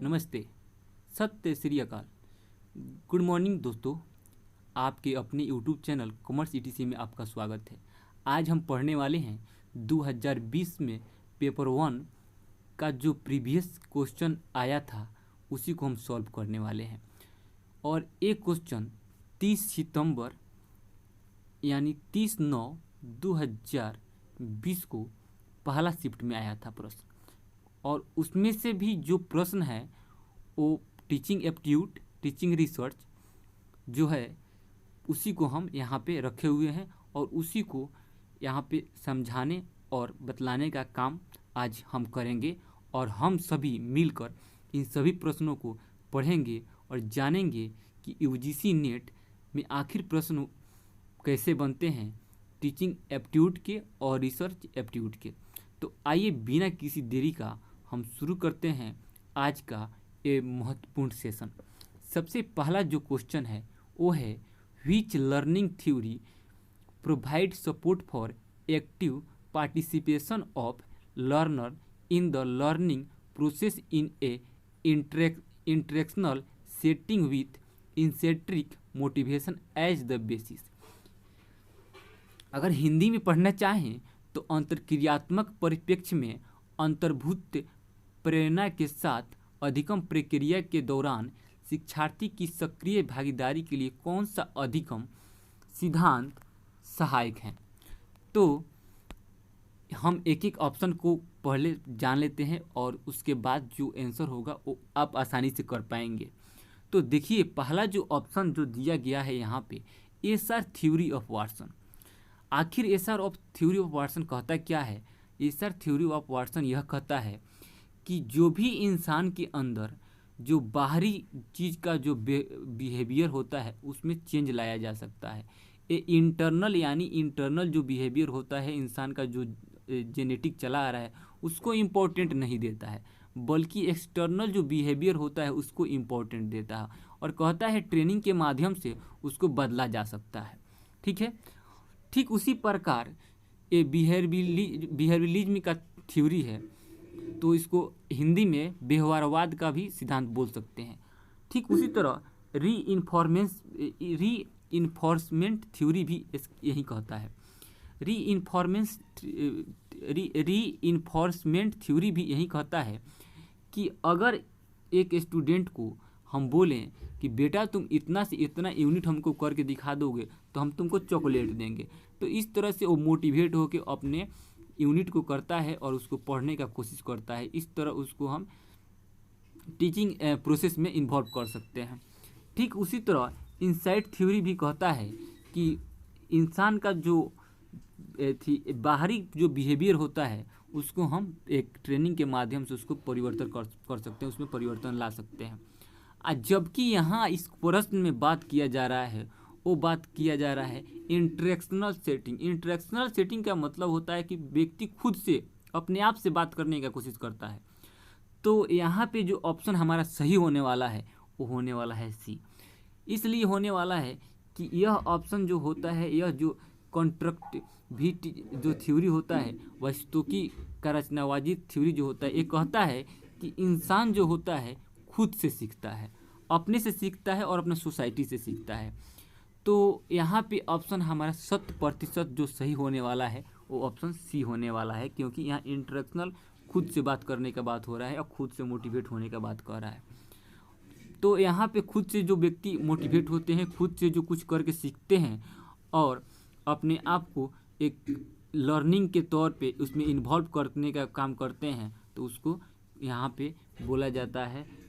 नमस्ते, सत्य श्री अकाल। गुड मॉर्निंग दोस्तों, आपके अपने यूट्यूब चैनल कॉमर्स ईटीसी में आपका स्वागत है। आज हम पढ़ने वाले हैं 2020 में पेपर 1 का जो प्रीवियस क्वेश्चन आया था उसी को हम सॉल्व करने वाले हैं। और एक क्वेश्चन 30 सितंबर यानी 30/9/2020 को पहला शिफ्ट में आया था प्रश्न, और उसमें से भी जो प्रश्न है वो टीचिंग एप्टीट्यूड, टीचिंग रिसर्च जो है उसी को हम यहाँ पे रखे हुए हैं और उसी को यहाँ पे समझाने और बतलाने का काम आज हम करेंगे। और हम सभी मिलकर इन सभी प्रश्नों को पढ़ेंगे और जानेंगे कि यूजीसी नेट में आखिर प्रश्न कैसे बनते हैं टीचिंग एप्टीट्यूड के और रिसर्च एप्टीट्यूड के। तो आइए बिना किसी देरी का हम शुरू करते हैं आज का ये महत्वपूर्ण सेशन। सबसे पहला जो क्वेश्चन है वो है which learning theory provide support for active participation of learner in the learning process in a interactional setting with इंसेंट्रिक मोटिवेशन एज द बेसिस। अगर हिंदी में पढ़ना चाहें तो अंतरक्रियात्मक परिप्रेक्ष्य में अंतर्भूत प्रेरणा के साथ अधिगम प्रक्रिया के दौरान शिक्षार्थी की सक्रिय भागीदारी के लिए कौन सा अधिगम सिद्धांत सहायक है। तो हम एक एक ऑप्शन को पहले जान लेते हैं और उसके बाद जो आंसर होगा वो आप आसानी से कर पाएंगे। तो देखिए, पहला जो ऑप्शन जो दिया गया है यहाँ पे एसआर थ्योरी ऑफ वाटसन। आखिर SR of theory of Watson कहता क्या है? एसआर थ्योरी ऑफ वाटसन यह कहता है कि जो भी इंसान के अंदर जो बाहरी चीज़ का जो बिहेवियर होता है उसमें चेंज लाया जा सकता है। ये इंटरनल यानी इंटरनल जो बिहेवियर होता है इंसान का जो जेनेटिक चला आ रहा है उसको इम्पोर्टेंट नहीं देता है, बल्कि एक्सटर्नल जो बिहेवियर होता है उसको इम्पोर्टेंट देता है और कहता है ट्रेनिंग के माध्यम से उसको बदला जा सकता है। ठीक है, ठीक उसी प्रकार ये बिहेवियरलिज्म का थ्योरी है, तो इसको हिंदी में व्यवहारवाद का भी सिद्धांत बोल सकते हैं। ठीक उसी तरह रीइंफोर्समेंट थ्योरी भी यही कहता है। रीइंफोर्समेंट थ्योरी भी यही कहता है कि अगर एक स्टूडेंट को हम बोलें कि बेटा तुम इतना से इतना यूनिट हमको करके दिखा दोगे तो हम तुमको चॉकलेट देंगे, तो इस तरह से वो मोटिवेट होकर अपने यूनिट को करता है और उसको पढ़ने का कोशिश करता है। इस तरह उसको हम टीचिंग प्रोसेस में इन्वॉल्व कर सकते हैं। ठीक उसी तरह इनसाइट थ्योरी भी कहता है कि इंसान का जो बाहरी जो बिहेवियर होता है उसको हम एक ट्रेनिंग के माध्यम से उसको परिवर्तन कर सकते हैं, उसमें परिवर्तन ला सकते हैं। जबकि यहाँ इस प्रश्न में बात किया जा रहा है वो बात किया जा रहा है इंटरेक्शनल सेटिंग। इंटरेक्शनल सेटिंग का मतलब होता है कि व्यक्ति खुद से अपने आप से बात करने का कोशिश करता है। तो यहाँ पे जो ऑप्शन हमारा सही होने वाला है वो होने वाला है सी। इसलिए होने वाला है कि यह ऑप्शन जो होता है, यह जो कॉन्ट्रैक्टिविटी जो थ्योरी होता है, वस्तुकी का रचनावादी थ्योरी जो होता है, ये कहता है कि इंसान जो होता है खुद से सीखता है, अपने से सीखता है और अपने सोसाइटी से सीखता है। तो यहाँ पे ऑप्शन हमारा 100% जो सही होने वाला है वो ऑप्शन सी होने वाला है, क्योंकि यहाँ इंटरेक्शनल खुद से बात करने का बात हो रहा है और खुद से मोटिवेट होने का बात कर रहा है। तो यहाँ पे खुद से जो व्यक्ति मोटिवेट होते हैं, खुद से जो कुछ करके सीखते हैं और अपने आप को एक लर्निंग के तौर पे उसमें इन्वॉल्व करने का काम करते हैं, तो उसको यहाँ पे बोला जाता है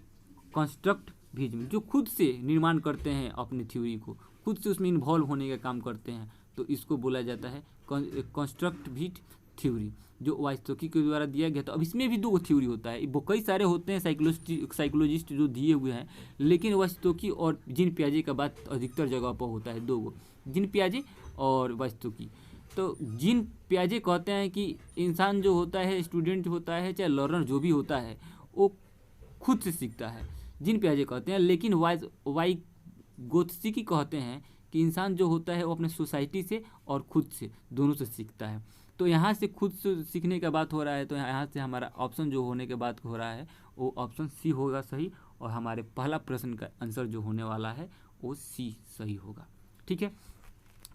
कंस्ट्रक्टिविज्म। जो खुद से निर्माण करते हैं अपनी थ्योरी को, खुद से उसमें इन्वॉल्व होने का काम करते हैं, तो इसको बोला जाता है कंस्ट्रक्टिविस्ट थ्योरी, जो वास्तविकी के द्वारा दिया गया। तो अब इसमें भी दो थ्योरी होता है, वो कई सारे होते हैं साइकोलॉजिस्ट जो दिए हुए हैं, लेकिन वास्तविकी और जीन पियाजे का बात अधिकतर जगह पर होता है, दो गो, जीन पियाजे और वास्तविकी। तो जीन पियाजे कहते हैं कि इंसान जो होता है, स्टूडेंट होता है चाहे लर्नर जो भी होता है, वो खुद से सीखता है, जीन पियाजे कहते हैं। लेकिन वाइगोत्स्की कहते हैं कि इंसान जो होता है वो अपने सोसाइटी से और खुद से दोनों से सीखता है। तो यहाँ से खुद से सीखने का बात हो रहा है, तो यहाँ से हमारा ऑप्शन जो होने के बाद हो रहा है वो ऑप्शन सी होगा सही, और हमारे पहला प्रश्न का आंसर जो होने वाला है वो सी सही होगा। ठीक है,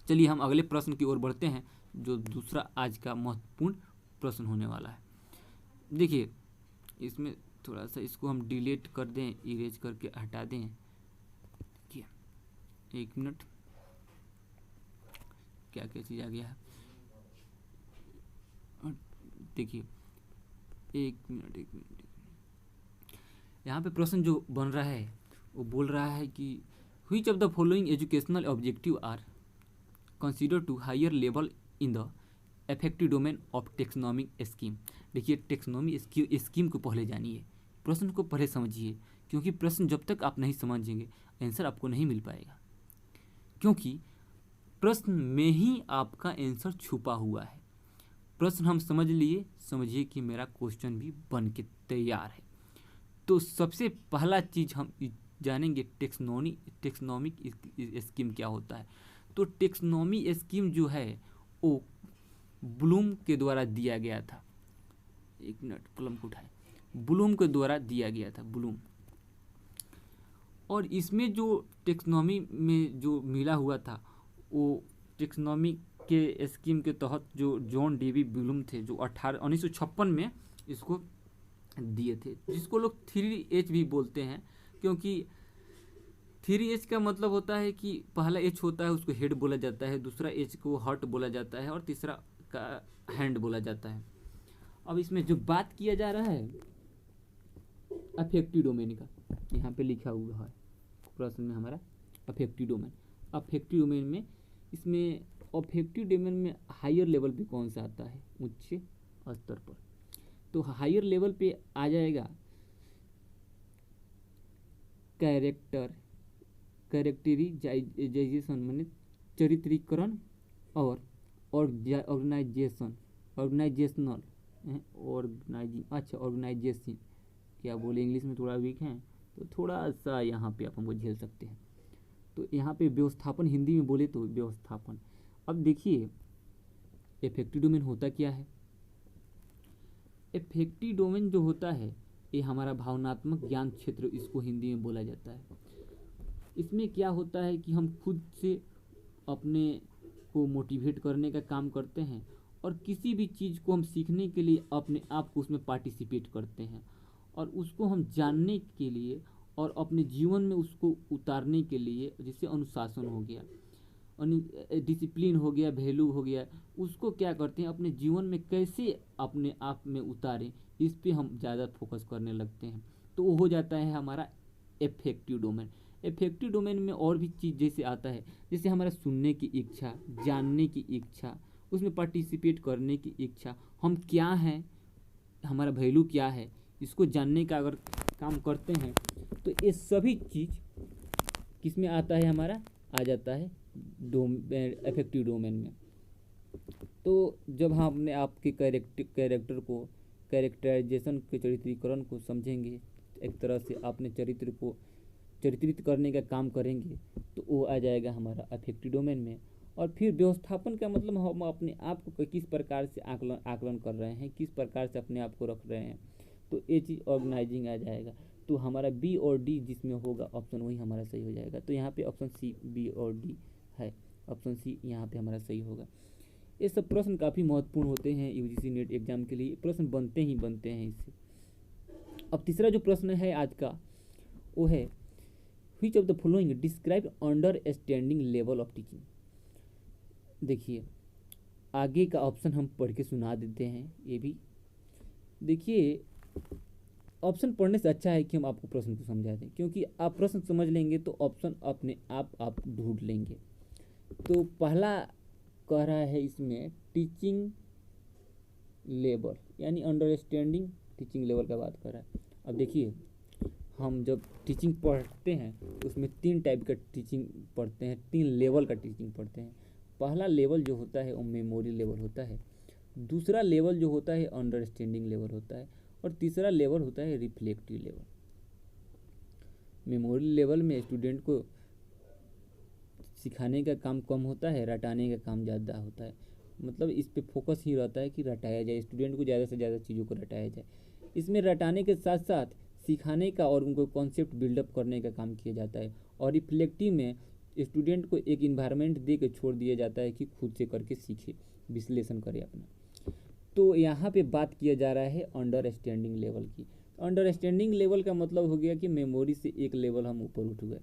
चलिए हम अगले प्रश्न की ओर बढ़ते हैं, जो दूसरा आज का महत्वपूर्ण प्रश्न होने वाला है। देखिए इसमें थोड़ा सा इसको हम डिलीट कर दें, इरेज करके हटा दें। देखिए 1 मिनट, क्या क्या चीज़ आ गया है, देखिए 1 मिनट। यहाँ पे प्रश्न जो बन रहा है वो बोल रहा है कि which of the following educational objective are consider to higher level in the effective domain of taxonomic scheme. देखिए टेक्सोनॉमी स्कीम को पहले जानिए, प्रश्न को पहले समझिए, क्योंकि प्रश्न जब तक आप नहीं समझेंगे आंसर आपको नहीं मिल पाएगा, क्योंकि प्रश्न में ही आपका आंसर छुपा हुआ है। प्रश्न हम समझ लिए, समझिए कि मेरा क्वेश्चन भी बन के तैयार है। तो सबसे पहला चीज़ हम जानेंगे टेक्सोनॉमिक स्कीम क्या होता है। तो टेक्सोनॉमी स्कीम जो है वो ब्लूम के द्वारा दिया गया था। 1 मिनट, कलम को उठाए, ब्लूम के द्वारा दिया गया था, ब्लूम। और इसमें जो टेक्सोनॉमी में जो मिला हुआ था वो टेक्सोनॉमी के स्कीम के तहत जो जॉन डेवी ब्लूम थे, जो 1956 में इसको दिए थे, जिसको लोग 3H भी बोलते हैं, क्योंकि 3H का मतलब होता है कि पहला H होता है उसको हेड बोला जाता है, दूसरा H को हार्ट बोला जाता है, और तीसरा का हैंड बोला जाता है। अब इसमें जो बात किया जा रहा है अफेक्टिव डोमेन का, यहाँ पे लिखा हुआ है प्रश्न में हमारा अफेक्टिव डोमेन। अफेक्टिव डोमेन में इसमें अफेक्टिव डोमेन में हायर लेवल पे कौन सा आता है, उच्च स्तर पर। तो हायर लेवल पे आ जाएगा कैरेक्टराइजेशन माने चरित्रीकरण, और ऑर्गेनाइजेशन, क्या बोले, इंग्लिश में थोड़ा वीक हैं तो थोड़ा सा यहाँ पे आप हमको झेल सकते हैं। तो यहाँ पे व्यवस्थापन, हिंदी में बोले तो व्यवस्थापन। अब देखिए इफेक्टिव डोमेन होता क्या है। इफेक्टिव डोमेन जो होता है ये हमारा भावनात्मक ज्ञान क्षेत्र, इसको हिंदी में बोला जाता है। इसमें क्या होता है कि हम खुद से अपने को मोटिवेट करने का काम करते हैं, और किसी भी चीज़ को हम सीखने के लिए अपने आप को उसमें पार्टिसिपेट करते हैं, और उसको हम जानने के लिए और अपने जीवन में उसको उतारने के लिए, जैसे अनुशासन हो गया, डिसिप्लिन हो गया, वैल्यू हो गया, उसको क्या करते हैं अपने जीवन में कैसे अपने आप में उतारें, इस पे हम ज़्यादा फोकस करने लगते हैं। तो वो हो जाता है हमारा इफेक्टिव डोमेन। इफेक्टिव डोमेन में और भी चीज़ जैसे आता है, जैसे हमारा सुनने की इच्छा, जानने की इच्छा, उसमें पार्टिसिपेट करने की इच्छा, हम क्या हैं, हमारा वैल्यू क्या है, इसको जानने का अगर काम करते हैं तो ये सभी चीज़ किस में आता है, हमारा आ जाता है इफेक्टिव डोमेन में। तो जब हम अपने आपके कैरेक्टर को, कैरेक्टराइजेशन के चरित्रीकरण को समझेंगे, एक तरह से अपने चरित्र को चरित्रित करने का काम करेंगे, तो वो आ जाएगा हमारा अफेक्टिव डोमेन में। और फिर व्यवस्थापन का मतलब हम अपने आप को किस प्रकार से आकलन कर रहे हैं, किस प्रकार से अपने आप को रख रहे हैं, तो ये चीज़ ऑर्गेनाइजिंग आ जाएगा। तो हमारा बी और डी जिसमें होगा ऑप्शन, वही हमारा सही हो जाएगा। तो यहाँ पे ऑप्शन सी, बी और डी है, ऑप्शन सी यहाँ पे हमारा सही होगा। ये सब प्रश्न काफ़ी महत्वपूर्ण होते हैं यूजीसी नेट एग्जाम के लिए, प्रश्न बनते हैं इससे। अब तीसरा जो प्रश्न है आज का वो है which of the following describe understanding level of teaching. देखिए आगे का ऑप्शन हम पढ़ के सुना देते हैं। ये भी देखिए, ऑप्शन पढ़ने से अच्छा है कि हम आपको प्रश्न को समझा दें, क्योंकि आप प्रश्न समझ लेंगे तो ऑप्शन अपने आप ढूंढ लेंगे। तो पहला कह रहा है इसमें टीचिंग लेवल, यानी अंडरस्टैंडिंग टीचिंग लेवल का बात कर रहा है। अब देखिए हम जब टीचिंग पढ़ते हैं तो उसमें 3 टाइप का टीचिंग पढ़ते हैं, 3 लेवल का टीचिंग पढ़ते हैं। पहला लेवल जो होता है वो मेमोरी लेवल होता है, दूसरा लेवल जो होता है अंडरस्टैंडिंग लेवल होता है, और तीसरा लेवल होता है रिफ्लेक्टिव लेवल। मेमोरी लेवल में स्टूडेंट को सिखाने का काम कम होता है, रटाने का काम ज़्यादा होता है, मतलब इस पे फोकस ही रहता है कि रटाया जाए, स्टूडेंट को ज़्यादा से ज़्यादा चीज़ों को रटाया जाए। इसमें रटाने के साथ साथ सिखाने का और उनको कॉन्सेप्ट बिल्डअप करने का काम किया जाता है। और रिफ्लेक्टिव में स्टूडेंट को एक इन्वायरमेंट दे के छोड़ दिया जाता है कि खुद से करके सीखे, विश्लेषण करे अपना। तो यहाँ पे बात किया जा रहा है अंडरस्टैंडिंग लेवल की। अंडरस्टैंडिंग लेवल का मतलब हो गया कि मेमोरी से एक लेवल हम ऊपर उठ गए।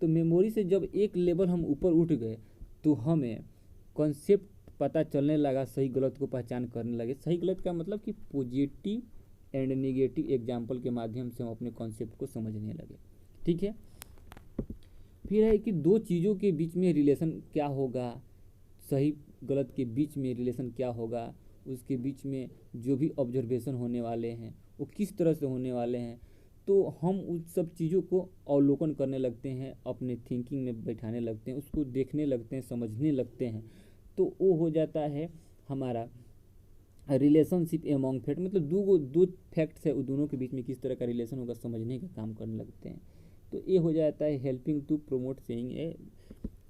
तो मेमोरी से जब एक लेवल हम ऊपर उठ गए तो हमें कॉन्सेप्ट पता चलने लगा, सही गलत को पहचान करने लगे। सही गलत का मतलब कि पॉजिटिव एंड नेगेटिव एग्जाम्पल के माध्यम से हम अपने कॉन्सेप्ट को समझने लगे। ठीक है, फिर है कि दो चीज़ों के बीच में रिलेशन क्या होगा, सही गलत के बीच में रिलेशन क्या होगा, उसके बीच में जो भी ऑब्जर्वेशन होने वाले हैं वो किस तरह से होने वाले हैं। तो हम उस सब चीज़ों को अवलोकन करने लगते हैं, अपने थिंकिंग में बैठाने लगते हैं, उसको देखने लगते हैं, समझने लगते हैं। तो वो हो जाता है हमारा रिलेशनशिप एमॉन्ग फैक्ट, मतलब दो फैक्ट्स है, उन दोनों के बीच में किस तरह का रिलेशन होगा समझने का काम करने लगते हैं। तो ये हो जाता है helping to promote saying a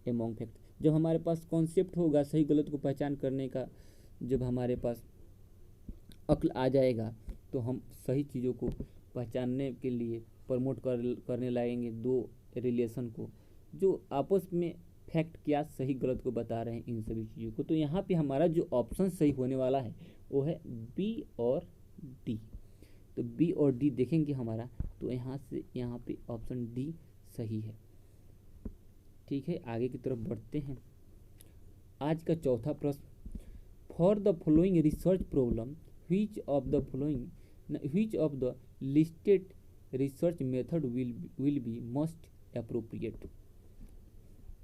among fact. जब हमारे पास कॉन्सेप्ट होगा सही गलत को पहचान करने का, जब हमारे पास अक्ल आ जाएगा तो हम सही चीज़ों को पहचानने के लिए प्रमोट करने लगेंगे दो रिलेशन को, जो आपस में फैक्ट क्या सही गलत को बता रहे हैं, इन सभी चीज़ों को। तो यहाँ पे हमारा जो ऑप्शन सही होने वाला है वो है बी और डी। तो बी और डी देखेंगे हमारा, तो यहाँ से यहाँ पे ऑप्शन डी सही है। ठीक है, आगे की तरफ बढ़ते हैं। आज का चौथा प्रश्न, for the following research problem which of the listed research method will be most appropriate।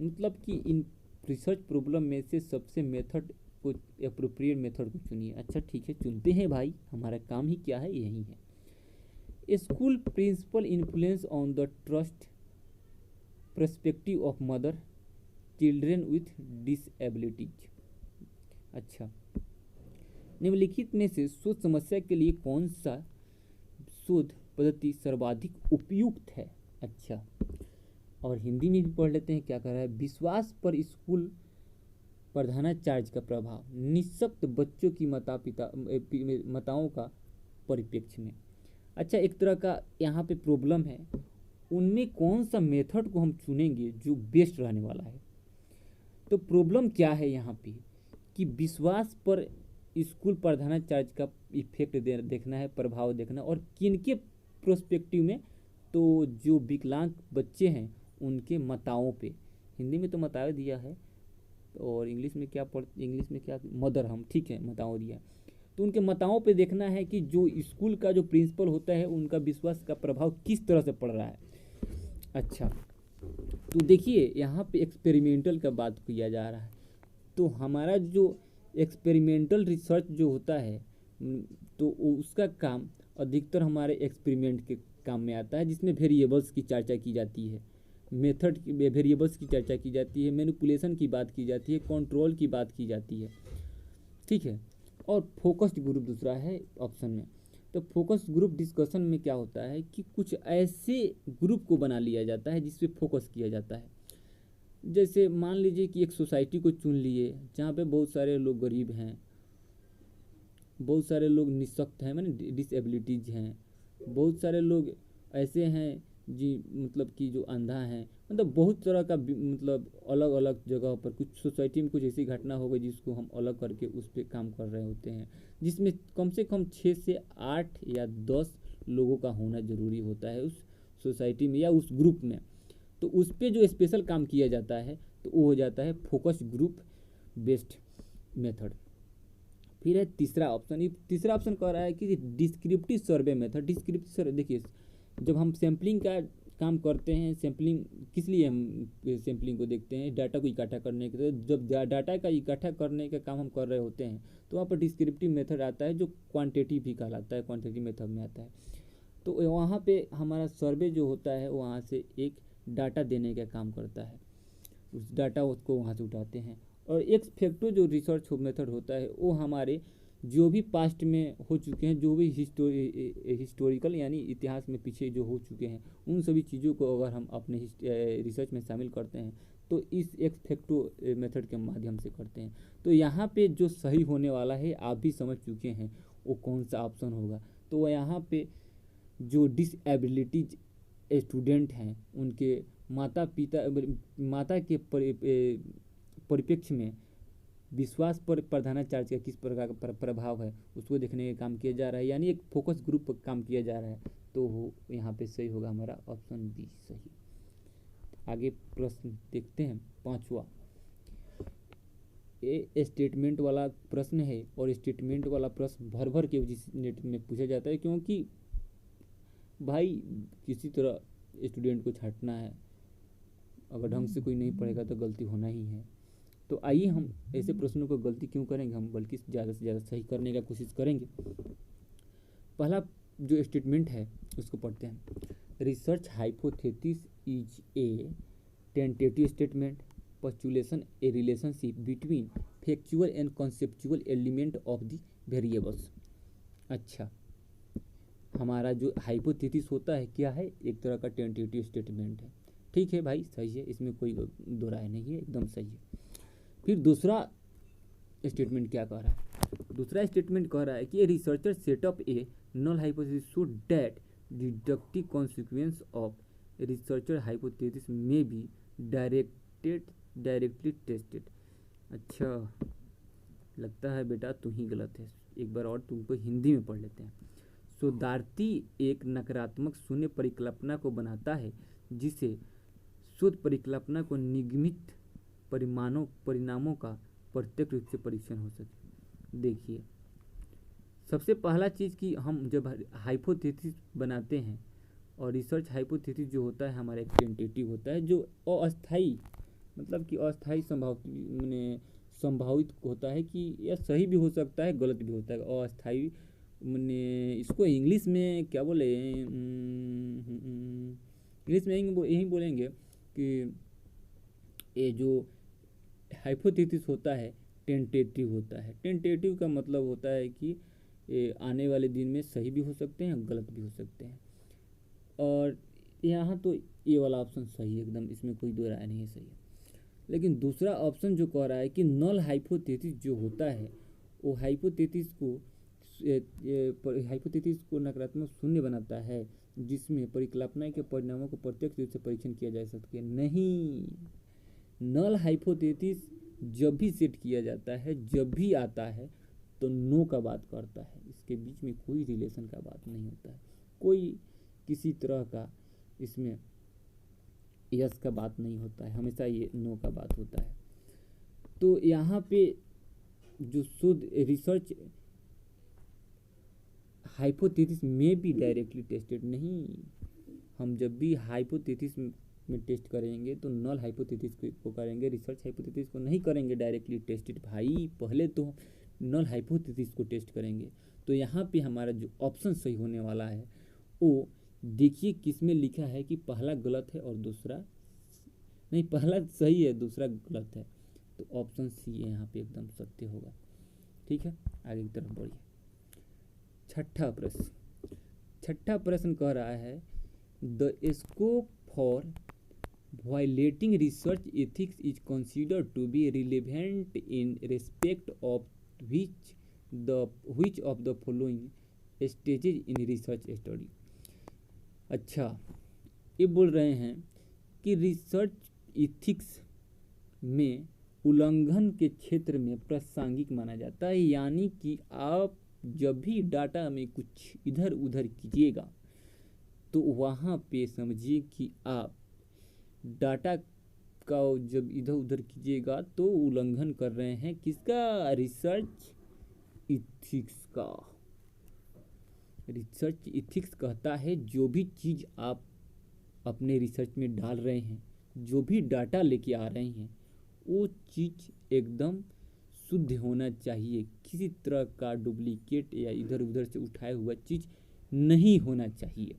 मतलब कि इन रिसर्च प्रॉब्लम में से सबसे मेथड को अप्रोप्रिएट मेथड को चुनिए। अच्छा ठीक है, चुनते हैं भाई, हमारा काम ही क्या है, यही है। School principal influence on the trust perspective of mother children with disabilities. अच्छा, निम्नलिखित में से शोध समस्या के लिए कौन सा शोध पद्धति सर्वाधिक उपयुक्त है। अच्छा, और हिंदी में भी पढ़ लेते हैं क्या कर रहा है। विश्वास पर स्कूल प्रधानाचार्य का प्रभाव निःशक्त बच्चों की माताओं का परिप्रेक्ष्य में। अच्छा, एक तरह का यहाँ पे प्रॉब्लम है, उनमें कौन सा मेथड को हम चुनेंगे जो बेस्ट रहने वाला है। तो प्रॉब्लम क्या है यहाँ पे कि विश्वास पर स्कूल प्रधानाचार्य का इफेक्ट देखना है, प्रभाव देखना, और किनके प्रोस्पेक्टिव में, तो जो विकलांग बच्चे हैं उनके माताओं पे। हिंदी में तो माताएं दिया है, और इंग्लिश में क्या मदर, हम ठीक है माताओं दिया। तो उनके माताओं पे देखना है कि जो स्कूल का जो प्रिंसिपल होता है उनका विश्वास का प्रभाव किस तरह से पड़ रहा है। अच्छा, तो देखिए यहाँ पे एक्सपेरिमेंटल का बात किया जा रहा है। तो हमारा जो एक्सपेरिमेंटल रिसर्च जो होता है तो उसका काम अधिकतर हमारे एक्सपेरिमेंट के काम में आता है, जिसमें वेरिएबल्स की चर्चा की जाती है, मेथड वेरिएबल्स की चर्चा की जाती है, मैनिपुलेशन की बात की जाती है, कंट्रोल की बात की जाती है। ठीक है, और फोकस्ड ग्रुप दूसरा है ऑप्शन में। तो फोकस ग्रुप डिस्कशन में क्या होता है कि कुछ ऐसे ग्रुप को बना लिया जाता है जिस पे फोकस किया जाता है। जैसे मान लीजिए कि एक सोसाइटी को चुन लिए जहाँ पे बहुत सारे लोग गरीब हैं, बहुत सारे लोग निःशक्त हैं, माने डिसेबिलिटीज हैं, बहुत सारे लोग ऐसे हैं जी मतलब कि जो अंधा है, मतलब बहुत तरह का मतलब अलग अलग जगह पर कुछ सोसाइटी में कुछ ऐसी घटना हो गई जिसको हम अलग करके उस पर काम कर रहे होते हैं, जिसमें कम से कम 6 से 8 या 10 लोगों का होना ज़रूरी होता है उस सोसाइटी में या उस ग्रुप में। तो उस पर जो स्पेशल काम किया जाता है तो वो हो जाता है फोकस ग्रुप बेस्ड मेथड। फिर है तीसरा ऑप्शन कह रहा है कि डिस्क्रिप्टिव सर्वे मेथड। डिस्क्रिप्टिव सर्वे, देखिए जब हम सैम्पलिंग का काम करते हैं, सैम्पलिंग किस लिए हम सैम्पलिंग को देखते हैं, डाटा को इकट्ठा करने के लिए। जब डाटा का इकट्ठा करने का काम हम कर रहे होते हैं तो वहाँ पर डिस्क्रिप्टिव मेथड आता है जो क्वांटिटेटिव भी कहलाता है, क्वांटिटेटिव मेथड में आता है। तो वहाँ पे हमारा सर्वे जो होता है वहाँ से एक डाटा देने का काम करता है, उस डाटा उसको वहाँ से उठाते हैं। और एक्स फैक्टो जो रिसर्च मेथड होता है वो हमारे जो भी पास्ट में हो चुके हैं, जो भी हिस्टोरिकल यानी इतिहास में पीछे जो हो चुके हैं, उन सभी चीज़ों को अगर हम अपने रिसर्च में शामिल करते हैं तो इस एक्स फैक्टो मेथड के माध्यम से करते हैं। तो यहाँ पे जो सही होने वाला है आप भी समझ चुके हैं वो कौन सा ऑप्शन होगा। तो वह यहाँ पे जो डिसएबिलिटीज स्टूडेंट हैं उनके माता के परिप्रेक्ष्य में विश्वास पर प्रधानाचार्य का किस प्रकार का प्रभाव है उसको देखने का काम किया जा रहा है, यानी एक फोकस ग्रुप पर काम किया जा रहा है। तो यहाँ पे सही होगा हमारा ऑप्शन बी सही। आगे प्रश्न देखते हैं 5वां। ये स्टेटमेंट वाला प्रश्न है और स्टेटमेंट वाला प्रश्न भर भर के जिस नेट में पूछा जाता है, क्योंकि भाई किसी तरह स्टूडेंट को छांटना है, अगर ढंग से कोई नहीं पढ़ेगा तो गलती होना ही है। तो आइए हम ऐसे प्रश्नों को गलती क्यों करेंगे, हम बल्कि ज़्यादा से ज़्यादा सही करने का कोशिश करेंगे। पहला जो स्टेटमेंट है उसको पढ़ते हैं। Research hypothesis is a tentative statement postulation a relationship between factual and conceptual element of the variables। अच्छा, हमारा जो हाइपोथेसिस होता है क्या है, एक तरह का टेंटेटिव स्टेटमेंट है। ठीक है भाई, सही है, इसमें कोई दो राय नहीं है, एकदम सही है। फिर दूसरा स्टेटमेंट क्या कह रहा है, दूसरा स्टेटमेंट कह रहा है कि a researcher set up a null hypothesis so that deductive consequence of researcher hypothesis may be directly tested. अच्छा, लगता है बेटा तू ही गलत है, एक बार और तुमको हिंदी में पढ़ लेते हैं। शोधार्थी एक नकारात्मक शून्य परिकल्पना को बनाता है जिसे शोध परिकल्पना को निगमित परिणामों का प्रत्यक्ष रूप से परीक्षण हो सके। देखिए, सबसे पहला चीज़ कि हम जब हाइपोथेसिस बनाते हैं, और रिसर्च हाइपोथेसिस जो होता है हमारा एक टेंटेटिव होता है जो अस्थाई, मतलब कि अस्थाई संभावित होता है कि यह सही भी हो सकता है गलत भी होता है। अस्थाई मैंने इसको इंग्लिश में क्या बोले, इंग्लिश में यही बोलेंगे कि ये जो हाइपोथेसिस होता है टेंटेटिव होता है। टेंटेटिव का मतलब होता है कि आने वाले दिन में सही भी हो सकते हैं गलत भी हो सकते हैं। और यहाँ तो ये वाला ऑप्शन सही है एकदम, इसमें कोई दो राय नहीं है, सही है। लेकिन दूसरा ऑप्शन जो कह रहा है कि नल हाइपोथेसिस जो होता है वो हाइपोथेसिस को नकारात्मक शून्य बनाता है जिसमें परिकल्पना के परिणामों को प्रत्यक्ष रूप से परीक्षण किया जा सके। नहीं, नल हाइपोथेसिस जब भी सेट किया जाता है, जब भी आता है तो नो का बात करता है, इसके बीच में कोई रिलेशन का बात नहीं होता है, कोई किसी तरह का इसमें यस का बात नहीं होता है, हमेशा ये नो का बात होता है। तो यहाँ पे जो शुद्ध रिसर्च हाइपोथेसिस में भी डायरेक्टली टेस्टेड नहीं, हम जब भी हाइपोथेसिस में टेस्ट करेंगे तो नल हाइपोथेसिस को करेंगे, रिसर्च हाइपोथेसिस को नहीं करेंगे डायरेक्टली टेस्टेड। भाई पहले तो नल हाइपोथेसिस को टेस्ट करेंगे। तो यहाँ पे हमारा जो ऑप्शन सही होने वाला है वो देखिए किसमें लिखा है कि पहला गलत है और दूसरा नहीं, पहला सही है दूसरा गलत है, तो ऑप्शन सी यहाँ पे एकदम सत्य होगा। ठीक है, आगे की तरफ बढ़िए। छठा प्रश्न कह रहा है the scope for violating research ethics is considered to be relevant in respect of which of the following stages in research study। अच्छा, ये बोल रहे हैं कि रिसर्च इथिक्स में उल्लंघन के क्षेत्र में प्रासंगिक माना जाता है, यानी कि आप जब भी डाटा में कुछ इधर उधर कीजिएगा तो वहाँ पे समझिए कि आप डाटा का जब इधर उधर कीजिएगा तो उल्लंघन कर रहे हैं किसका, रिसर्च इथिक्स का। रिसर्च इथिक्स कहता है जो भी चीज़ आप अपने रिसर्च में डाल रहे हैं, जो भी डाटा लेके आ रहे हैं, वो चीज़ एकदम शुद्ध होना चाहिए, किसी तरह का डुप्लीकेट या इधर उधर से उठाया हुआ चीज़ नहीं होना चाहिए।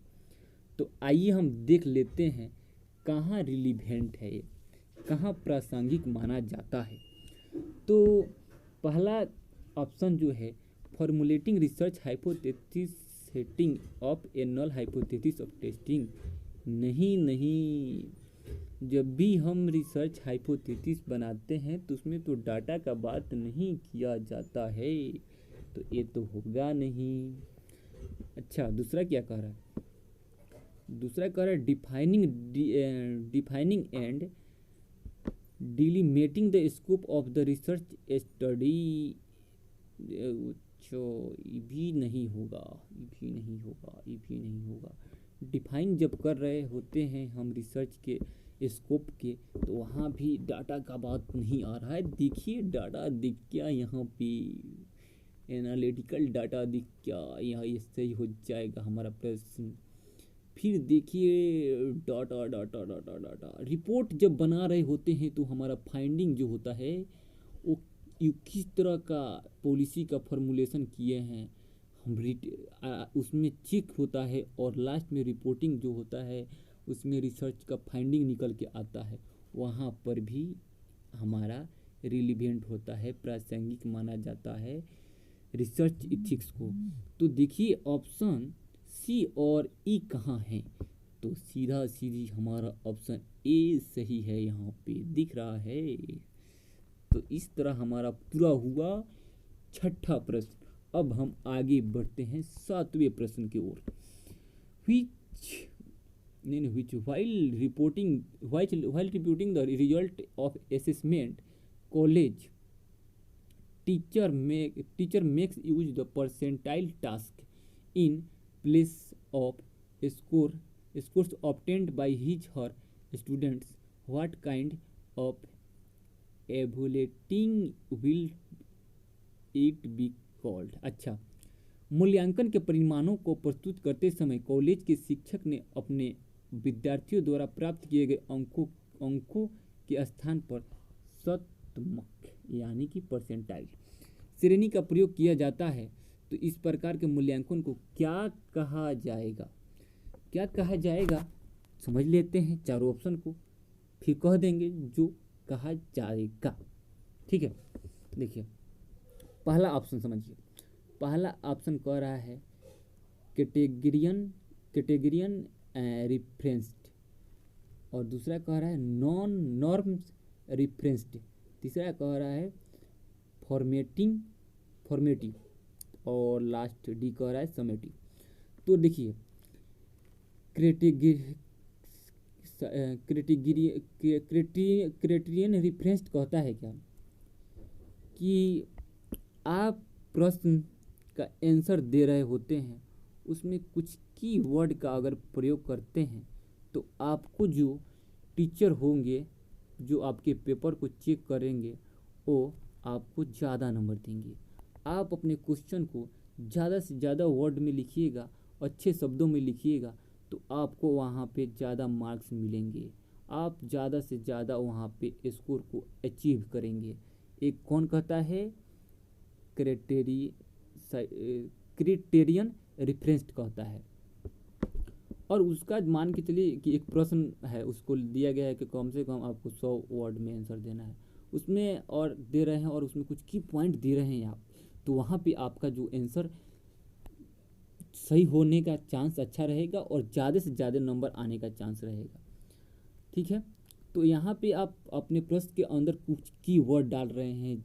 तो आइए हम देख लेते हैं कहाँ रिलीवेंट है ये, कहाँ प्रासंगिक माना जाता है। तो पहला ऑप्शन जो है formulating research hypothesis setting of a null hypothesis of testing. नहीं, जब भी हम रिसर्च हाइपोथेसिस बनाते हैं तो उसमें तो डाटा का बात नहीं किया जाता है, तो ये तो होगा नहीं। अच्छा, दूसरा क्या कह रहा है? दूसरा कह रहा है defining and delimiting the scope of the research study. ये भी नहीं होगा, ये भी नहीं होगा, ये भी नहीं होगा। डिफाइन जब कर रहे होते हैं हम रिसर्च के स्कोप के, तो वहाँ भी डाटा का बात नहीं आ रहा है। देखिए डाटा दिख क्या यहाँ पे, एनालिटिकल डाटा दिख क्या यहाँ, ये सही हो जाएगा हमारा प्रश्न। फिर देखिए data data data data report जब बना रहे होते हैं तो हमारा फाइंडिंग जो होता है वो किस तरह का पॉलिसी का फॉर्मुलेशन किए हैं हम उसमें चेक होता है, और लास्ट में रिपोर्टिंग जो होता है उसमें रिसर्च का फाइंडिंग निकल के आता है। वहाँ पर भी हमारा रिलीवेंट होता है, प्रासंगिक माना जाता है रिसर्च इथिक्स को। तो देखिए ऑप्शन सी और ई कहाँ है, तो सीधा सीधी हमारा ऑप्शन ए सही है, यहाँ पे दिख रहा है। तो इस तरह हमारा पूरा हुआ छठा प्रश्न। अब हम आगे बढ़ते हैं सातवें प्रश्न की ओर। which while reporting the result of assessment, college teacher makes use the percentile task in place of scores obtained by his her students. What kind of evaluating will it be called? अच्छा, मूल्यांकन के परिणामों को प्रस्तुत करते समय college के शिक्षक ने अपने विद्यार्थियों द्वारा प्राप्त किए गए अंकों के स्थान पर शतमक यानी कि परसेंटाइल श्रेणी का प्रयोग किया जाता है। तो इस प्रकार के मूल्यांकन को क्या कहा जाएगा? क्या कहा जाएगा समझ लेते हैं चारों ऑप्शन को, फिर कह देंगे जो कहा जाएगा। ठीक है, देखिए पहला ऑप्शन समझिए। पहला ऑप्शन कह रहा है कैटेगरियन रिफरेंस्ड, और दूसरा कह रहा है नॉन नॉर्म्स रिफरेंस्ड, तीसरा कह रहा है फॉर्मेटिव, और लास्ट डी कह रहा है समेटिव। तो देखिए क्राइटेरियन रिफरेंस्ड कहता है क्या कि आप प्रश्न का आंसर दे रहे होते हैं, उसमें कुछ की वर्ड का अगर प्रयोग करते हैं तो आपको जो टीचर होंगे जो आपके पेपर को चेक करेंगे वो आपको ज़्यादा नंबर देंगे। आप अपने क्वेश्चन को ज़्यादा से ज़्यादा वर्ड में लिखिएगा, अच्छे शब्दों में लिखिएगा, तो आपको वहाँ पे ज़्यादा मार्क्स मिलेंगे, आप ज़्यादा से ज़्यादा वहाँ पे स्कोर को अचीव करेंगे। एक कौन कहता है? क्राइटेरियन रेफरेंस्ड कहता है। और उसका मान के चलिए कि एक प्रश्न है, उसको दिया गया है कि कम से कम आपको 100 वर्ड में आंसर देना है, उसमें और दे रहे हैं और उसमें कुछ की पॉइंट दे रहे हैं आप, तो वहाँ पे आपका जो आंसर सही होने का चांस अच्छा रहेगा और ज़्यादा से ज़्यादा नंबर आने का चांस रहेगा। ठीक है, तो यहाँ पे आप अपने प्रश्न के अंदर कुछ की वर्ड डाल रहे हैं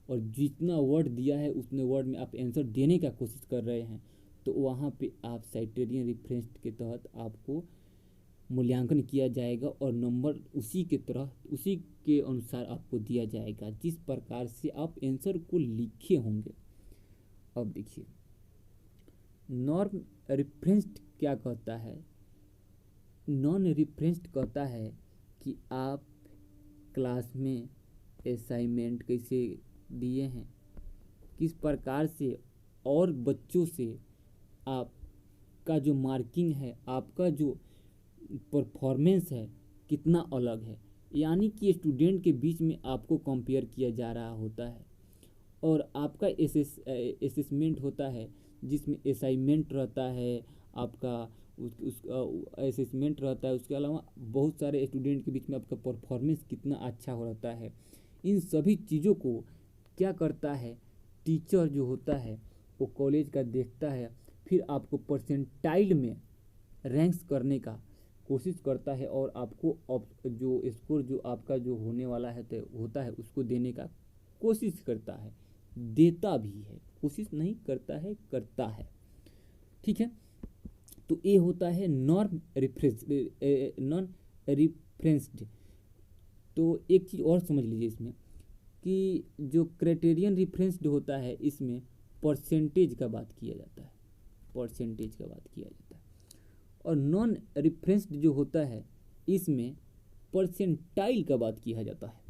और जितना वर्ड दिया है उतने वर्ड में आप आंसर देने का कोशिश कर रहे हैं, तो वहाँ पे आप क्राइटेरियन रेफरेंस के तहत आपको मूल्यांकन किया जाएगा और नंबर उसी के अनुसार आपको दिया जाएगा जिस प्रकार से आप आंसर को लिखे होंगे। अब देखिए नॉर्म रेफरेंस्ड क्या कहता है? नॉन रेफरेंस्ड कहता है कि आप क्लास में असाइनमेंट कैसे दिए हैं, किस प्रकार से और बच्चों से आपका जो मार्किंग है, आपका जो परफॉर्मेंस है कितना अलग है, यानी कि स्टूडेंट के बीच में आपको कंपेयर किया जा रहा होता है। और आपका असेसमेंट होता है जिसमें असाइनमेंट रहता है, आपका उस असेसमेंट रहता है, उसके अलावा बहुत सारे स्टूडेंट के बीच में आपका परफॉर्मेंस कितना अच्छा हो रहता है। इन सभी चीज़ों को क्या करता है टीचर जो होता है वो कॉलेज का देखता है, फिर आपको परसेंटाइल में रैंक्स करने का कोशिश करता है और आपको जो स्कोर जो आपका जो होने वाला है तो होता है उसको देने का कोशिश करता है, देता भी है, कोशिश नहीं करता है, करता है। ठीक है, तो ये होता है नॉन रिफरेंस्ड। तो एक चीज़ और समझ लीजिए इसमें कि जो क्राइटेरियन रिफरेंस्ड होता है इसमें परसेंटेज का बात किया जाता है, परसेंटेज का बात किया जाता है। और नॉन रिफरेंस्ड जो होता है इसमें परसेंटाइल का बात किया जाता है।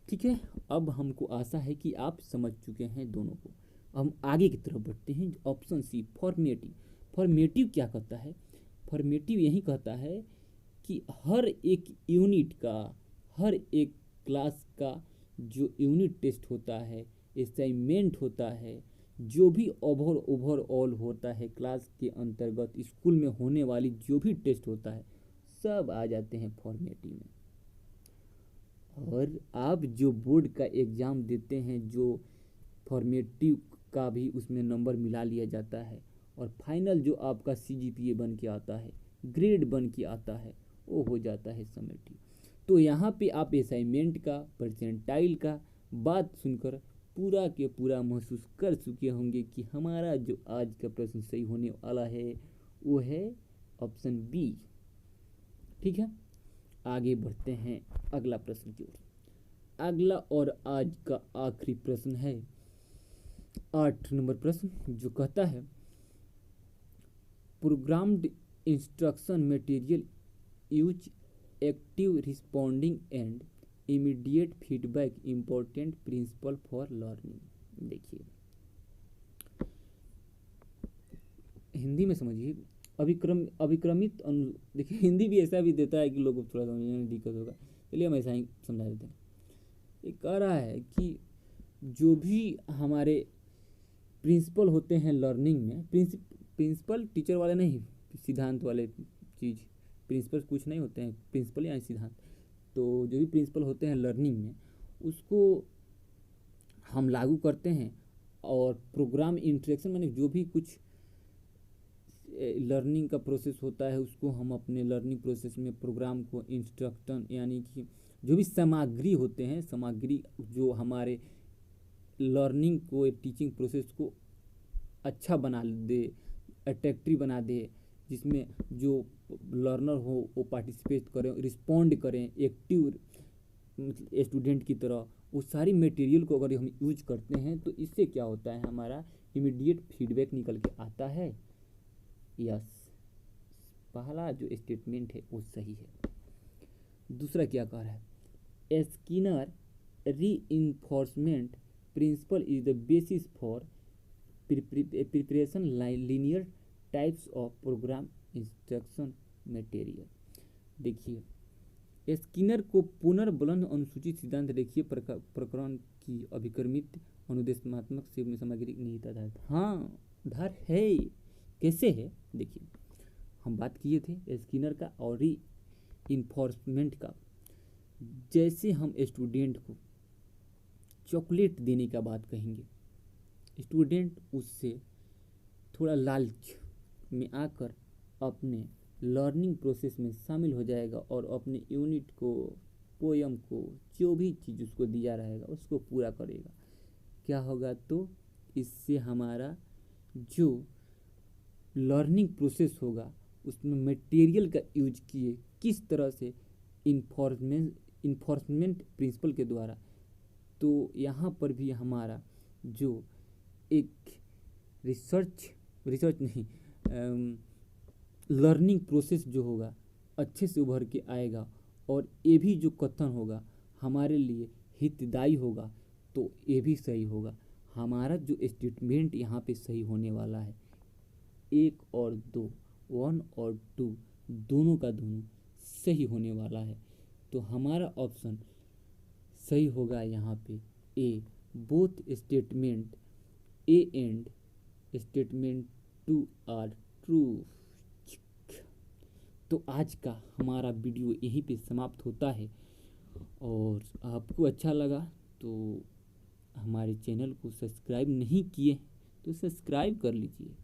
ठीक है, अब हमको आशा है कि आप समझ चुके हैं दोनों को। हम आगे की तरफ बढ़ते हैं। Option C formative. फॉर्मेटिव क्या कहता है? फॉर्मेटिव यही कहता है कि हर एक यूनिट का, हर एक क्लास का जो यूनिट टेस्ट होता है, असाइनमेंट होता है, जो भी ओवरऑल होता है क्लास के अंतर्गत स्कूल में होने वाली जो भी टेस्ट होता है सब आ जाते हैं फॉर्मेटिव में। और आप जो बोर्ड का एग्ज़ाम देते हैं जो फॉर्मेटिव का भी उसमें नंबर मिला लिया जाता है और फाइनल जो आपका CGPA बन के आता है, ग्रेड बन के आता है, वो हो जाता है समेटिव। तो यहाँ पे आप असाइनमेंट का, परसेंटाइल का बात सुनकर पूरा के पूरा महसूस कर चुके होंगे कि हमारा जो आज का प्रश्न सही होने वाला है वो है ऑप्शन बी। ठीक है, आगे बढ़ते हैं अगला प्रश्न की ओर। अगला और आज का आखिरी प्रश्न है 8 नंबर प्रश्न, जो कहता है programmed instruction material use active responding and immediate feedback important principle for learning. देखिए हिंदी में समझिए, अभिक्रमित देखिए हिंदी भी ऐसा भी देता है कि लोगों को थोड़ा समझने में दिक्कत होगा, चलिए हम ऐसा ही समझा देते हैं। ये कह रहा है कि जो भी हमारे प्रिंसिपल होते हैं लर्निंग में, प्रिंसिपल टीचर वाले नहीं, सिद्धांत वाले चीज़, प्रिंसिपल कुछ नहीं होते हैं, प्रिंसिपल या सिद्धांत। तो जो भी प्रिंसिपल होते हैं लर्निंग में उसको हम लागू करते हैं और प्रोग्राम इंटरेक्शन माने जो भी कुछ लर्निंग का प्रोसेस होता है उसको हम अपने लर्निंग प्रोसेस में प्रोग्राम को इंस्ट्रक्शन यानी कि जो भी सामग्री होते हैं, सामग्री जो हमारे लर्निंग को, टीचिंग प्रोसेस को अच्छा बना दे, अट्रैक्टिव बना दे, जिसमें जो लर्नर हो वो पार्टिसिपेट करें, रिस्पॉन्ड करें एक्टिव स्टूडेंट की तरह, वो सारी मटेरियल को अगर हम यूज करते हैं तो इससे क्या होता है, हमारा इमीडिएट फीडबैक निकल के आता है। यस, पहला जो स्टेटमेंट है वो सही है। दूसरा क्या कह रहा है, Skinner reinforcement principle is the basis for preparation linear types of programme instruction material. देखिए स्किनर को पुनर्बलन अनुसूची सिद्धांत रेखीय प्रकरण की अभिक्रमित अनुदेशात्मक से सामग्री निहित आधार। हाँ आधार है, कैसे है देखिए, हम बात किए थे स्किनर का और री इन्फोर्समेंट का। जैसे हम स्टूडेंट को चॉकलेट देने का बात कहेंगे, स्टूडेंट उससे थोड़ा लालच में आकर अपने लर्निंग प्रोसेस में शामिल हो जाएगा और अपने यूनिट को, पोयम को, जो भी चीज़ उसको दिया रहेगा उसको पूरा करेगा। क्या होगा, तो इससे हमारा जो लर्निंग प्रोसेस होगा उसमें मटेरियल का यूज किए किस तरह से इन्फोर्समेंट प्रिंसिपल के द्वारा, तो यहाँ पर भी हमारा जो एक रिसर्च नहीं, लर्निंग प्रोसेस जो होगा अच्छे से उभर के आएगा और ये भी जो कथन होगा हमारे लिए हितदायी होगा, तो ये भी सही होगा। हमारा जो स्टेटमेंट यहाँ पे सही होने वाला है 1 और 2, 1 और 2 दोनों का दोनों सही होने वाला है। तो हमारा ऑप्शन सही होगा यहाँ पे A, both statement A and statement 2 are true. तो आज का हमारा वीडियो यहीं पे समाप्त होता है और आपको अच्छा लगा तो हमारे चैनल को सब्सक्राइब नहीं किए तो सब्सक्राइब कर लीजिए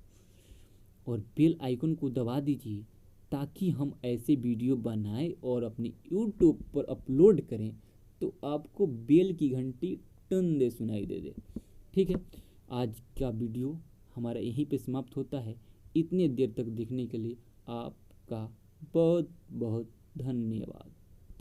और बेल आइकन को दबा दीजिए ताकि हम ऐसे वीडियो बनाएं और अपने यूट्यूब पर अपलोड करें तो आपको बेल की घंटी टन दे सुनाई दे। ठीक है, आज का वीडियो हमारा यहीं पे समाप्त होता है। इतने देर तक देखने के लिए आपका बहुत बहुत धन्यवाद।